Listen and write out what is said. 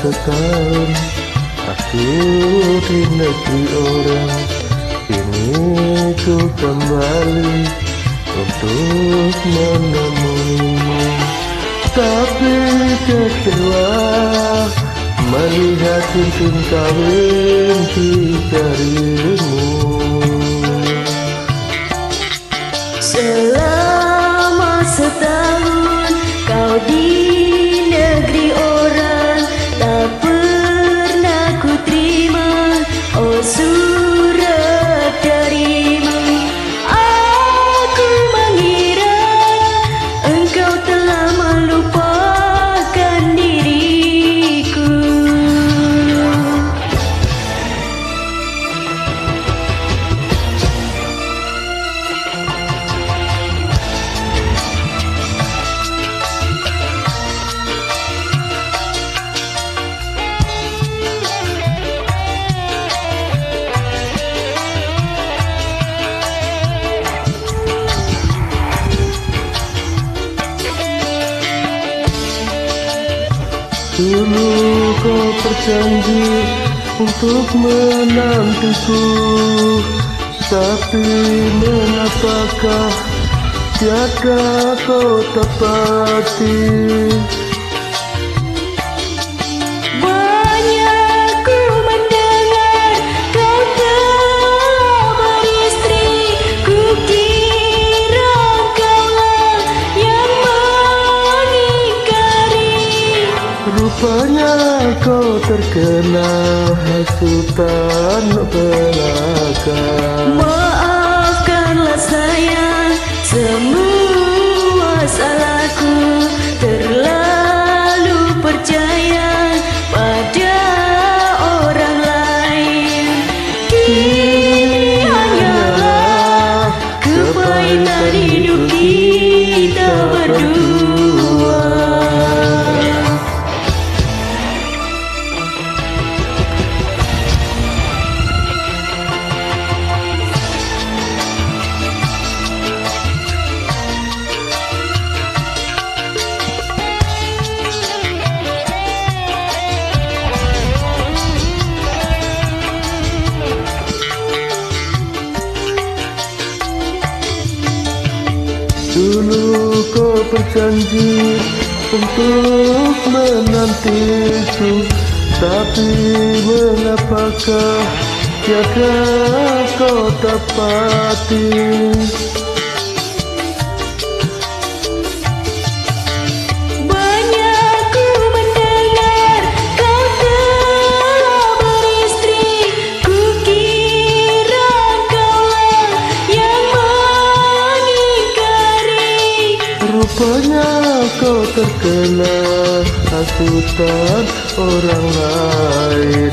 setahun aku di negeri orang. Kini ku kembali untuk menemuimu, tapi kecewa melihat cincin kawin di jarimu. Selama setahun kau di negeri orang, tak pernah ku terima surat darimu. Aku mengira engkau telah melupakan diriku. Dulu kau berjanji untuk menantiku, tapi mengapakah tiada kau tepati? Banyak ku mendengar kau telah beristri, ku kira kaulah yang mengingkari. Rupanya kau terkena hasutan belaka. Maafkanlah sayang, semua salahku, terlalu percaya pada orang lain. Kini hanyalah kepahitan hidup kita berdua. Dulu kau berjanji untuk menantiku, tapi mengapakah tiada kau dapati? Banyak ku mendengar kau telah beristri, ku kira kaulah yang mengingkari. Rupanya kau terkena hasutan orang lain.